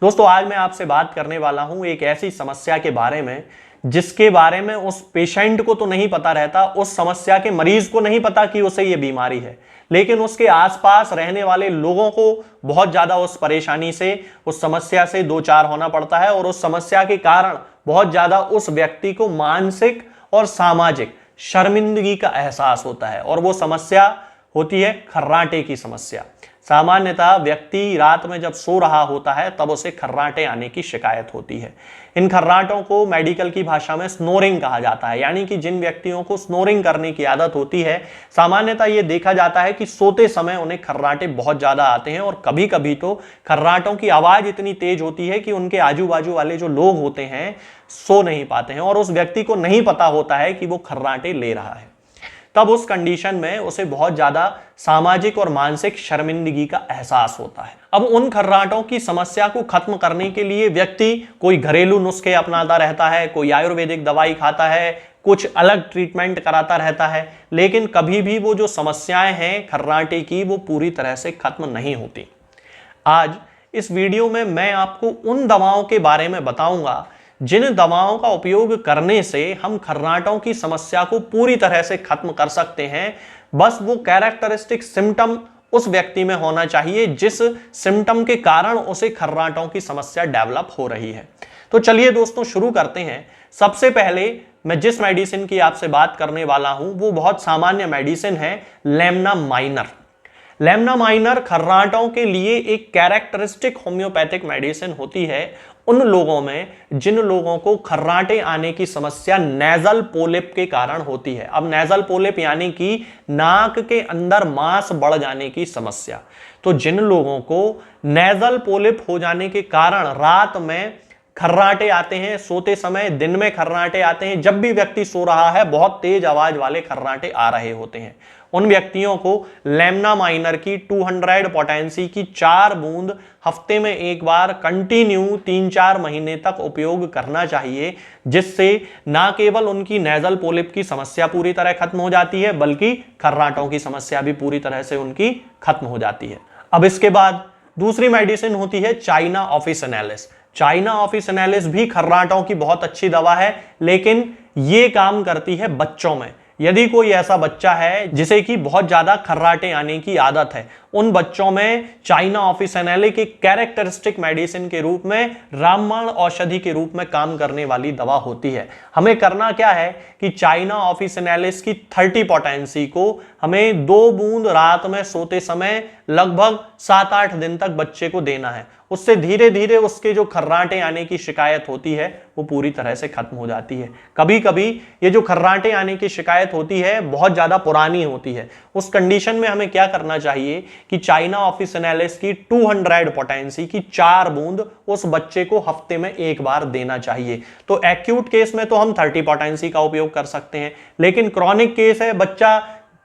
दोस्तों आज मैं आपसे बात करने वाला हूं एक ऐसी समस्या के बारे में जिसके बारे में उस पेशेंट को तो नहीं पता रहता, उस समस्या के मरीज को नहीं पता कि उसे ये बीमारी है, लेकिन उसके आसपास रहने वाले लोगों को बहुत ज्यादा उस परेशानी से, उस समस्या से दो चार होना पड़ता है और उस समस्या के कारण बहुत ज्यादा उस व्यक्ति को मानसिक और सामाजिक शर्मिंदगी का एहसास होता है। और वो समस्या होती है खर्राटे की समस्या। सामान्यतः व्यक्ति रात में जब सो रहा होता है तब उसे खर्राटे आने की शिकायत होती है। इन खर्राटों को मेडिकल की भाषा में स्नोरिंग कहा जाता है, यानी कि जिन व्यक्तियों को स्नोरिंग करने की आदत होती है, सामान्यतः ये देखा जाता है कि सोते समय उन्हें खर्राटे बहुत ज्यादा आते हैं और कभी कभी तो खर्राटों की आवाज इतनी तेज होती है कि उनके आजू बाजू वाले जो लोग होते हैं सो नहीं पाते हैं और उस व्यक्ति को नहीं पता होता है कि वो खर्राटे ले रहा है। तब उस कंडीशन में उसे बहुत ज्यादा सामाजिक और मानसिक शर्मिंदगी का एहसास होता है। अब उन खर्राटों की समस्या को खत्म करने के लिए व्यक्ति कोई घरेलू नुस्खे अपनाता रहता है, कोई आयुर्वेदिक दवाई खाता है, कुछ अलग ट्रीटमेंट कराता रहता है, लेकिन कभी भी वो जो समस्याएं हैं खर्राटे की वो पूरी तरह से खत्म नहीं होती। आज इस वीडियो में मैं आपको उन दवाओं के बारे में बताऊंगा जिन दवाओं का उपयोग करने से हम खर्राटों की समस्या को पूरी तरह से खत्म कर सकते हैं। बस वो कैरेक्टरिस्टिक सिम्टम उस व्यक्ति में होना चाहिए जिस सिम्टम के कारण उसे खर्राटों की समस्या डेवलप हो रही है। तो चलिए दोस्तों शुरू करते हैं। सबसे पहले मैं जिस मेडिसिन की आपसे बात करने वाला हूं वो बहुत सामान्य मेडिसिन है, लेमना माइनर। लेमना माइनर खर्राटों के लिए एक कैरेक्टरिस्टिक होम्योपैथिक मेडिसिन होती है उन लोगों में जिन लोगों को खर्राटे आने की समस्या नेजल पोलिप के कारण होती है। अब नेजल पोलिप यानी कि नाक के अंदर मांस बढ़ जाने की समस्या। तो जिन लोगों को नेजल पोलिप हो जाने के कारण रात में खर्राटे आते हैं, सोते समय दिन में खर्राटे आते हैं, जब भी व्यक्ति सो रहा है बहुत तेज आवाज वाले खर्राटे आ रहे होते हैं, उन व्यक्तियों को लेमना माइनर की 200 पोटेंसी की 4 बूंद हफ्ते में एक बार कंटिन्यू 3-4 महीने तक उपयोग करना चाहिए, जिससे ना केवल उनकी नेजल पोलिप की समस्या पूरी तरह खत्म हो जाती है बल्कि खर्राटों की समस्या भी पूरी तरह से उनकी खत्म हो जाती है। अब इसके बाद दूसरी मेडिसिन होती है चाइना ऑफिसिनेलिस। चाइना ऑफिसिनेलिस भी खर्राटों की बहुत अच्छी दवा है, लेकिन ये काम करती है बच्चों में। यदि कोई ऐसा बच्चा है जिसे कि बहुत ज्यादा खर्राटे आने की आदत है, उन बच्चों में चाइना ऑफिसिनेलिस एक कैरेक्टरिस्टिक मेडिसिन के रूप में रामबाण औषधि के रूप में काम करने वाली दवा होती है। हमें करना क्या है कि चाइना ऑफिसिनेलिस की 30 पोटेंसी को हमें 2 बूंद रात में सोते समय लगभग 7-8 दिन तक बच्चे को देना है। उससे धीरे धीरे उसके जो खर्राटे आने की शिकायत होती है वो पूरी तरह से खत्म हो जाती है। कभी कभी ये जो खर्राटे आने की शिकायत होती है बहुत ज्यादा पुरानी होती है। उस कंडीशन में हमें क्या करना चाहिए कि चाइना ऑफिसिनेलिस की 200 पोटेंसी की 4 बूंद उस बच्चे को हफ्ते में एक बार देना चाहिए। तो एक्यूट केस में तो हम 30 पोटेंसी का उपयोग कर सकते हैं, लेकिन क्रॉनिक केस है, बच्चा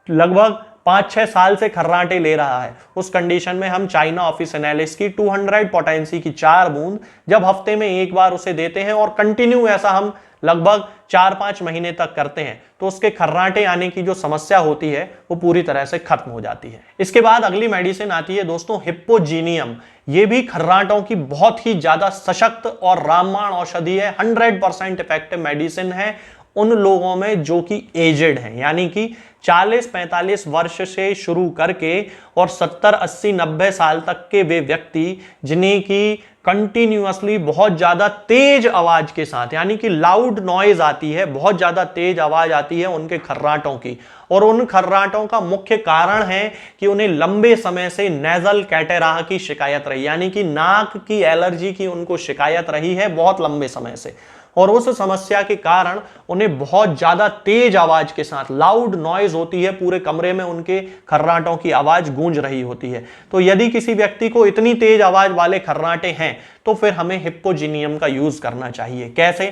लगभग 5-6 साल से खर्राटे ले रहा है, उस कंडीशन में हम चाइना ऑफिसिनेलिस की 200 पोटेंसी की 4 बूंद जब हफ्ते में एक बार उसे देते हैं और कंटिन्यू ऐसा हम लगभग 4-5 महीने तक करते हैं तो उसके खर्राटे आने की जो समस्या होती है वो पूरी तरह से खत्म हो जाती है। इसके बाद अगली मेडिसिन आती है दोस्तों हिप्पोजीनियम। ये भी खर्राटों की बहुत ही ज्यादा सशक्त और रामबाण औषधि है, 100% इफेक्टिव मेडिसिन है उन लोगों में जो कि एजेड हैं, यानी कि 40-45 वर्ष से शुरू करके और 70-80-90 साल तक के वे व्यक्ति जिन्हें कि कंटिन्यूअसली बहुत ज्यादा तेज आवाज के साथ, यानी कि लाउड नॉइज आती है, बहुत ज्यादा तेज आवाज आती है उनके खर्राटों की, और उन खर्राटों का मुख्य कारण है कि उन्हें लंबे समय से नेजल कैटेराह की शिकायत रही, यानी कि नाक की एलर्जी की उनको शिकायत रही है बहुत लंबे समय से, और उस समस्या के कारण उन्हें बहुत ज्यादा तेज आवाज के साथ लाउड नॉइज होती है, पूरे कमरे में उनके खर्राटों की आवाज गूंज रही होती है। तो यदि किसी व्यक्ति को इतनी तेज आवाज वाले खर्राटे हैं तो फिर हमें हिप्पोजीनियम का यूज करना चाहिए। कैसे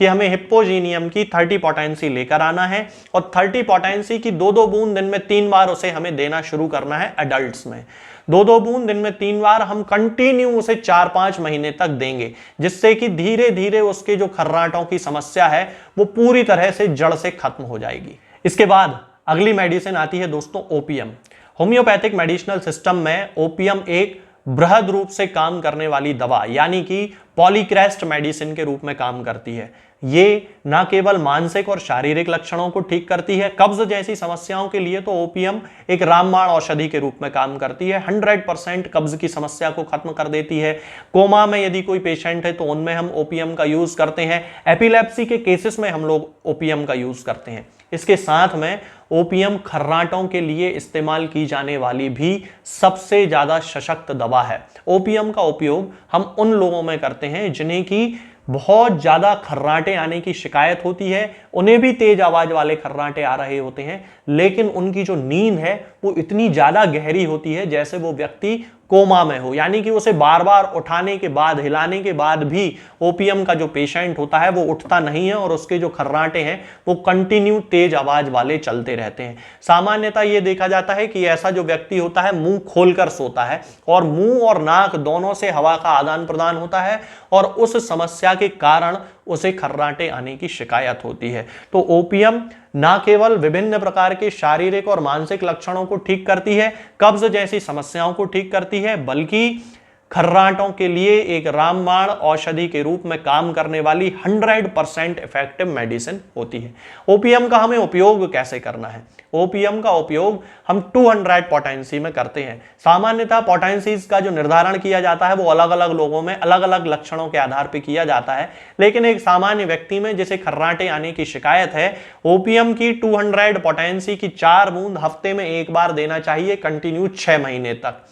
कि हमें हिप्पोजीनियम की 30 पोटेंसी लेकर आना है और 30 पोटेंसी की 2-2 बूंद दिन में 3 बार उसे हमें देना शुरू करना है। एडल्ट्स में 2-2 बूंद दिन में 3 बार हम कंटिन्यू उसे 4-5 महीने तक देंगे, जिससे कि धीरे धीरे उसके जो खर्राटों की समस्या है वो पूरी तरह से जड़ से खत्म हो जाएगी। इसके बाद अगली मेडिसिन आती है दोस्तों ओपियम। होम्योपैथिक मेडिसिनल सिस्टम में ओपियम एक बृहद रूप से काम करने वाली दवा यानी कि पॉलीक्रेस्ट मेडिसिन के रूप में काम करती है। ये न केवल मानसिक और शारीरिक लक्षणों को ठीक करती है, कब्ज जैसी समस्याओं के लिए तो ओपियम एक रामबाण औषधि के रूप में काम करती है। 100% कब्ज की समस्या को खत्म कर देती है। कोमा में यदि कोई पेशेंट है तो उनमें हम ओपियम का यूज करते हैं। एपिलेप्सी के केसेस में हम लोग ओपियम का यूज करते हैं। इसके साथ में ओपियम खर्राटों के लिए इस्तेमाल की जाने वाली भी सबसे ज्यादा सशक्त दवा है। ओपियम का उपयोग हम उन लोगों में करते हैं जिन्हें की बहुत ज्यादा खर्राटे आने की शिकायत होती है, उन्हें भी तेज आवाज वाले खर्राटे आ रहे होते हैं, लेकिन उनकी जो नींद है वो इतनी ज्यादा गहरी होती है जैसे वो व्यक्ति कोमा में हो, यानी कि उसे बार बार उठाने के बाद, हिलाने के बाद भी ओपियम का जो पेशेंट होता है वो उठता नहीं है और उसके जो खर्राटे हैं वो कंटिन्यू तेज आवाज वाले चलते रहते हैं। सामान्यतः ये देखा जाता है कि ऐसा जो व्यक्ति होता है मुंह खोलकर सोता है और मुंह और नाक दोनों से हवा का आदान प्रदान होता है और उस समस्या के कारण उसे खर्राटे आने की शिकायत होती है। तो ओपियम न केवल विभिन्न प्रकार के शारीरिक और मानसिक लक्षणों को ठीक करती है, कब्ज जैसी समस्याओं को ठीक करती है, बल्कि खर्राटों के लिए एक रामबाण औषधि के रूप में काम करने वाली 100% इफेक्टिव मेडिसिन होती है। ओपियम का हमें उपयोग कैसे करना है? ओपियम का उपयोग हम 200 पोटेंसी में करते हैं। सामान्यतः पोटेंसीज का जो निर्धारण किया जाता है वो अलग अलग लोगों में अलग अलग लक्षणों के आधार पर किया जाता है, लेकिन एक सामान्य व्यक्ति में जिसे खर्राटे आने की शिकायत है, ओपियम की 200 पोटेंसी की 4 बूंद हफ्ते में एक बार देना चाहिए, कंटिन्यू 6 महीने तक।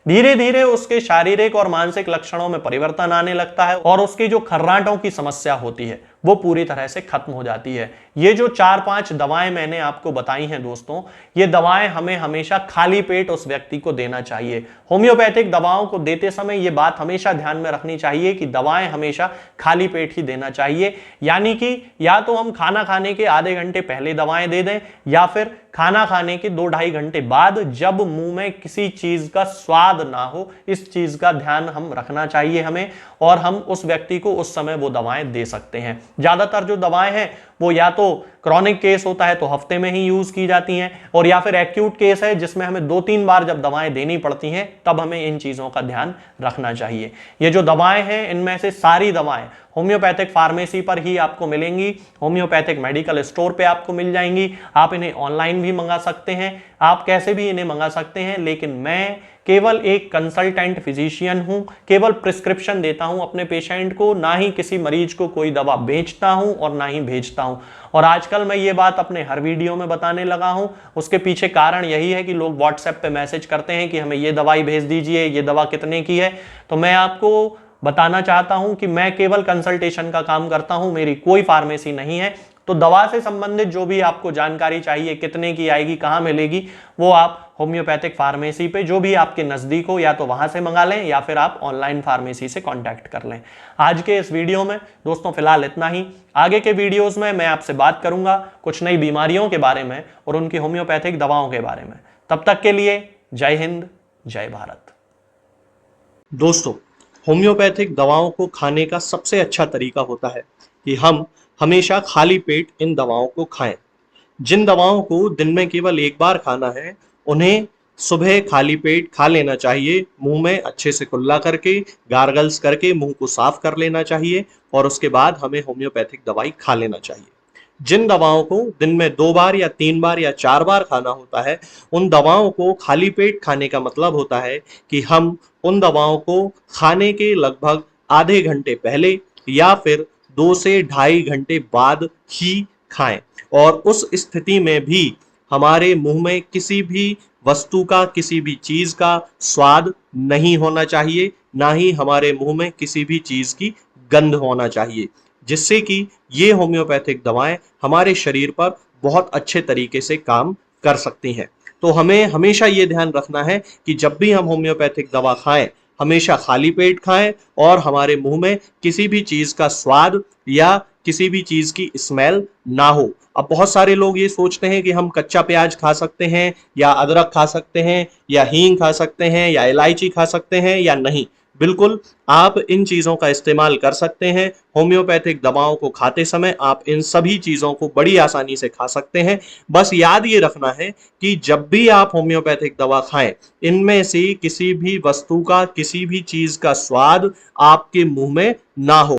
धीरे धीरे उसके शारीरिक और मानसिक लक्षणों में परिवर्तन आने लगता है और उसकी जो खर्राटों की समस्या होती है वो पूरी तरह से खत्म हो जाती है। ये जो 4-5 दवाएं मैंने आपको बताई हैं दोस्तों, ये दवाएं हमें हमेशा खाली पेट उस व्यक्ति को देना चाहिए। होम्योपैथिक दवाओं को देते समय ये बात हमेशा ध्यान में रखनी चाहिए कि दवाएं हमेशा खाली पेट ही देना चाहिए, यानी कि या तो हम खाना खाने के आधे घंटे पहले दवाएं दे दें या फिर खाना खाने के 2-2.5 घंटे बाद, जब मुंह में किसी चीज का स्वाद ना हो। इस चीज का ध्यान हम रखना चाहिए हमें, और हम उस व्यक्ति को उस समय वो दवाएं दे सकते हैं। ज्यादातर जो दवाएं हैं वो या तो क्रॉनिक केस होता है तो हफ्ते में ही यूज की जाती हैं, और या फिर एक्यूट केस है जिसमें हमें 2-3 बार जब दवाएं देनी पड़ती हैं तब हमें इन चीजों का ध्यान रखना चाहिए। ये जो दवाएं हैं इनमें से सारी दवाएं होम्योपैथिक फार्मेसी पर ही आपको मिलेंगी, होम्योपैथिक मेडिकल स्टोर पे आपको मिल जाएंगी। आप इन्हें ऑनलाइन भी मंगा सकते हैं, आप कैसे भी इन्हें मंगा सकते हैं, लेकिन मैं केवल एक कंसल्टेंट फिजिशियन हूं, केवल प्रिस्क्रिप्शन देता हूं अपने पेशेंट को, ना ही किसी मरीज को कोई दवा बेचता हूं और ना ही भेजता हूं। और आजकल मैं ये बात अपने हर वीडियो में बताने लगा हूं, उसके पीछे कारण यही है कि लोग व्हाट्सएप पे मैसेज करते हैं कि हमें ये दवाई भेज दीजिए, ये दवा कितने की है। तो मैं आपको बताना चाहता हूं कि मैं केवल कंसल्टेशन का काम करता हूं, मेरी कोई फार्मेसी नहीं है। तो दवा से संबंधित जो भी आपको जानकारी चाहिए, कितने की आएगी, कहां मिलेगी, वो आप होम्योपैथिक फार्मेसी पे जो भी आपके नजदीक हो या तो वहां से मंगा लें या फिर आप ऑनलाइन फार्मेसी से कांटेक्ट कर लें। आज के इस वीडियो में दोस्तों फिलहाल इतना ही। आगे के वीडियोस में मैं आपसे बात करूंगा कुछ नई बीमारियों के बारे में और उनकी होम्योपैथिक दवाओं के बारे में। तब तक के लिए जय हिंद, जय भारत। दोस्तों, होम्योपैथिक दवाओं को खाने का सबसे अच्छा तरीका होता है कि हम हमेशा खाली पेट इन दवाओं को खाएं। जिन दवाओं को दिन में केवल एक बार खाना है, उन्हें सुबह खाली पेट खा लेना चाहिए, मुंह में अच्छे से कुल्ला करके, गार्गल्स करके मुंह को साफ कर लेना चाहिए, और उसके बाद हमें होम्योपैथिक दवाई खा लेना चाहिए। जिन दवाओं को दिन में 2 बार या 3 बार या 4 बार खाना होता है, उन दवाओं को खाली पेट खाने का मतलब होता है कि हम उन दवाओं को खाने के लगभग आधे घंटे पहले या फिर 2 से 2.5 घंटे बाद ही खाएं, और उस स्थिति में भी हमारे मुंह में किसी भी वस्तु का, किसी भी चीज का स्वाद नहीं होना चाहिए, ना ही हमारे मुंह में किसी भी चीज की गंध होना चाहिए, जिससे कि ये होम्योपैथिक दवाएं हमारे शरीर पर बहुत अच्छे तरीके से काम कर सकती हैं। तो हमें हमेशा ये ध्यान रखना है कि जब भी हम होम्योपैथिक दवा खाएं, हमेशा खाली पेट खाएं और हमारे मुंह में किसी भी चीज का स्वाद या किसी भी चीज की स्मेल ना हो। अब बहुत सारे लोग ये सोचते हैं कि हम कच्चा प्याज खा सकते हैं या अदरक खा सकते हैं या हींग खा सकते हैं या इलायची खा सकते हैं या नहीं। बिल्कुल आप इन चीजों का इस्तेमाल कर सकते हैं। होम्योपैथिक दवाओं को खाते समय आप इन सभी चीजों को बड़ी आसानी से खा सकते हैं। बस याद ये रखना है कि जब भी आप होम्योपैथिक दवा खाएं, इनमें से किसी भी वस्तु का, किसी भी चीज का स्वाद आपके मुंह में ना हो।